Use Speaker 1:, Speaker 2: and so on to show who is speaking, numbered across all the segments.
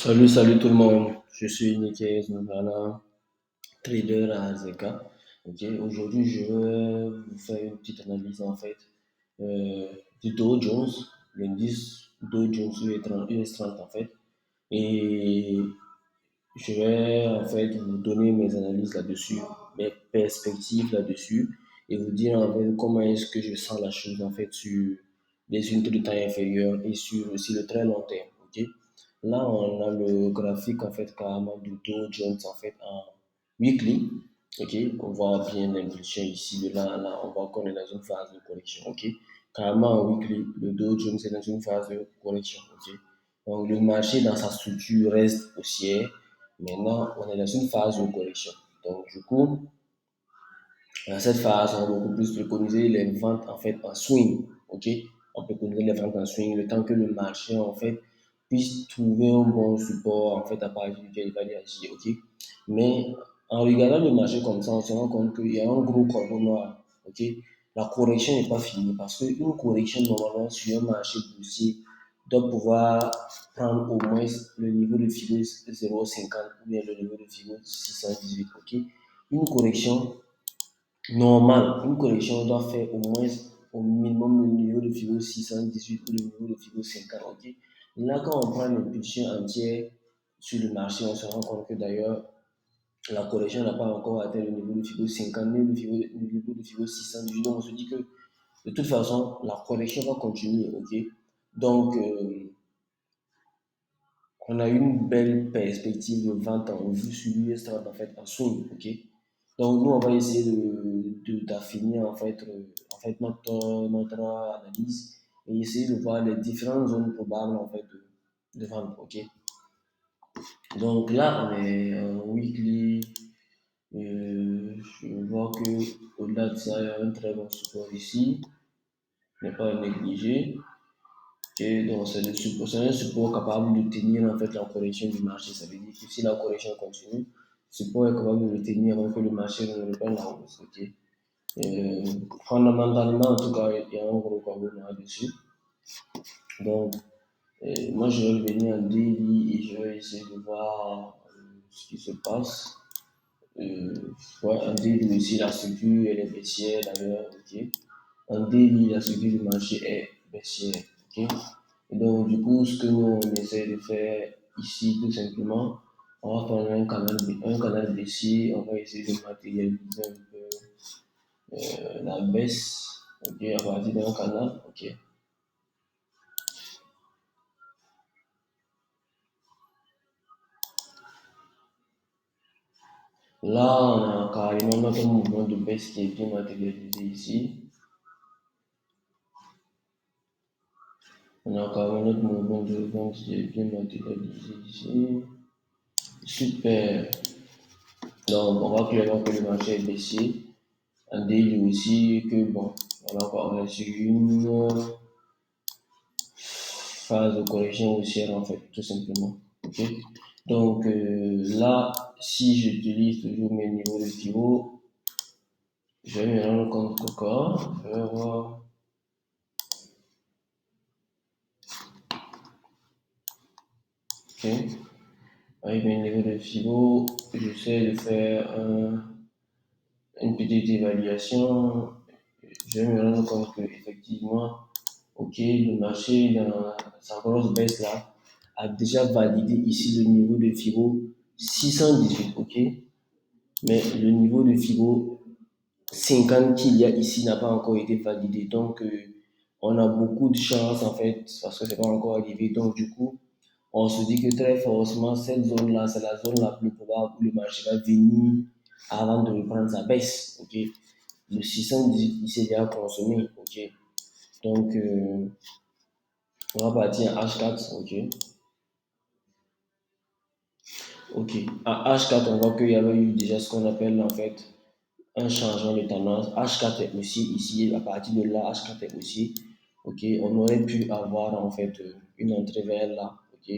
Speaker 1: Salut tout le monde. Je suis Nikes Nougala, trader à Azeka. Ok, aujourd'hui, je vais vous faire une petite analyse en fait euh, du Dow Jones, l'indice Dow Jones US30 en fait. Et je vais en fait vous donner mes analyses là-dessus, mes perspectives là-dessus, et vous dire en fait comment est-ce que je sens la chose en fait sur les unités de temps inférieures et sur aussi le très long terme. Ok. Là, on a le graphique en fait carrément du Dow Jones en fait en weekly. Ok, on voit bien l'évolution ici de là à là. On voit qu'on est dans une phase de correction. Ok, carrément en weekly, le Dow Jones est dans une phase de correction. Ok, donc le marché dans sa structure reste haussière. Maintenant, on est dans une phase de correction. Donc, du coup, dans cette phase, on va beaucoup plus préconiser les ventes en fait en swing. Ok, on peut préconiser les ventes en swing le temps que le marché en fait puisse trouver un bon support en fait à partir duquel il va réagir. Ok, mais en regardant le marché comme ça, on se rend compte qu'il y a un gros corbeau noir. Ok, la correction n'est pas finie parce qu'une correction normalement sur un marché boursier doit pouvoir prendre au moins le niveau de Fibo 0,50 ou bien le niveau de Fibo 618. Ok, une correction normal, une correction doit faire au moins au minimum le niveau de Fibo 618 ou le niveau de Fibo 50. Ok. Là, quand on prend l'impulsion entière sur le marché, on se rend compte que d'ailleurs, la correction n'a pas encore atteint le niveau de Fibo 50 ni le niveau de Fibo 618. Donc, on se dit que de toute façon, la correction va continuer. Ok. Donc, on a une belle perspective de vente en vue sur l'US30 en fait en swing. Ok. Donc, nous, on va essayer d'affinir en fait notre analyse et essayer de voir les différentes zones probables en fait de vente. Ok. Donc là, on est en weekly. Je vois que au-delà de ça, il y a un très bon support ici, n'est pas à négliger. Et donc, c'est un support capable de tenir en fait la correction du marché. Ça veut dire que si la correction continue, le support est capable de tenir avant que le marché ne reprenne la hausse. Ok. Euh, Fondamentalement, en tout cas, il y a un gros combo là-dessus. Donc, moi, je vais revenir en daily et je vais essayer de voir ce qui se passe. Ouais, en daily aussi, la structure, elle est baissière d'ailleurs. Ok. En daily, la structure du marché est baissière. Ok. Et donc, du coup, ce que nous, on essaie de faire ici, tout simplement, on va prendre un canal baissier, on va essayer de matérialiser un peu la baisse, ok, à partir d'un canal, ok. Là, on a carrément notre mouvement de baisse qui est bien matérialisé ici. On a carrément notre mouvement de vente qui est bien matérialisé ici. Super. Donc, on voit clairement que le marché est baissier. Un daily aussi, que bon, voilà, on est sur une phase de correction haussière en fait, tout simplement. Ok. Donc là, si j'utilise toujours mes niveaux de pivot, je vais me rendre compte que quoi, je vais voir, ok, avec mes niveaux de pivot, j'essaie de faire une petite évaluation. Je vais me rendre compte que effectivement, ok, le marché dans sa grosse baisse là a déjà validé ici le niveau de Fibo 618, ok, mais le niveau de Fibo 50 qu'il y a ici n'a pas encore été validé. Donc, on a beaucoup de chance en fait parce que c'est pas encore arrivé. Donc, du coup, on se dit que très forcément, cette zone-là, c'est la zone la plus probable où le marché va venir avant de reprendre sa baisse. Ok, le 618 il s'est déjà consommé. Ok, donc on va partir en H4. Ok, ok. À H4, on voit qu'il y avait eu déjà ce qu'on appelle en fait un changement de tendance. H4 est aussi ici, à partir de là, H4 est aussi. Ok, on aurait pu avoir en fait une entrée vers là. Ok,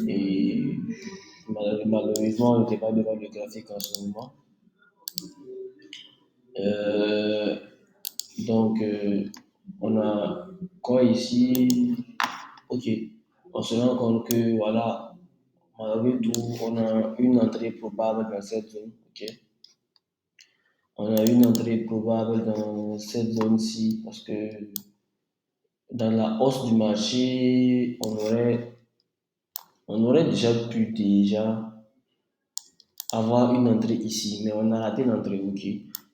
Speaker 1: et malheureusement, on n'était pas devant le graphique en ce moment. Euh, donc, on a quoi ici? Ok, on se rend compte que voilà, malgré tout, on a une entrée probable dans cette zone. Ok. On a une entrée probable dans cette zone-ci parce que dans la hausse du marché, on aurait déjà avoir une entrée ici, mais on a raté l'entrée, ok.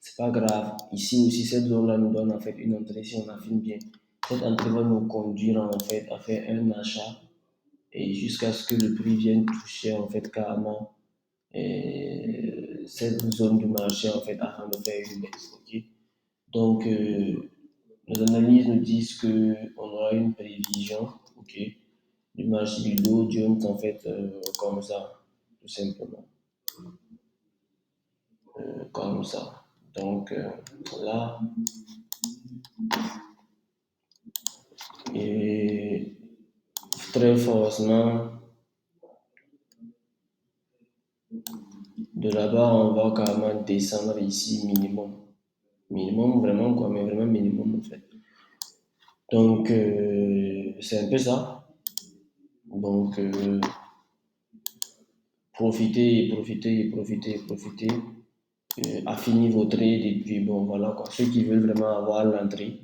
Speaker 1: C'est pas grave. Ici aussi, cette zone-là nous donne en fait une entrée si on affine bien. Cette entrée va nous conduire en fait à faire un achat et jusqu'à ce que le prix vienne toucher en fait carrément cette zone du marché en fait afin de faire une baisse, ok. Donc, les analyses nous disent que on aura une prévision, ok, du marché du Dow Jones en fait comme ça, tout simplement. Comme ça. Donc là, et très forcément, de là-bas, on va carrément descendre ici minimum. Minimum vraiment quoi, mais vraiment minimum en fait. Donc c'est un peu ça. Donc profitez, profitez, profitez, profitez. Affinez vos trades et puis bon voilà quoi. Ceux qui veulent vraiment avoir l'entrée,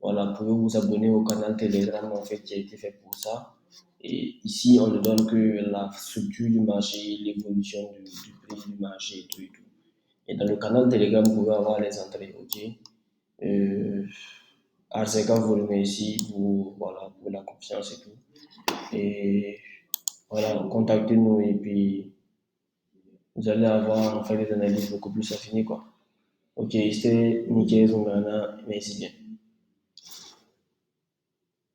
Speaker 1: voilà, vous pouvez vous abonner au canal Telegram en fait qui a été fait pour ça. Et ici, on ne donne que la structure du marché, l'évolution du prix du marché et tout et tout. Et dans le canal Telegram, vous pouvez avoir les entrées, ok? Euh, Arzeka vous remercie pour, voilà, pour la confiance et tout. Et voilà, contactez-nous et puis vous allez avoir en fait des analyses beaucoup plus affinées, quoi. Ok, c'était Nikkei Zongana, merci bien.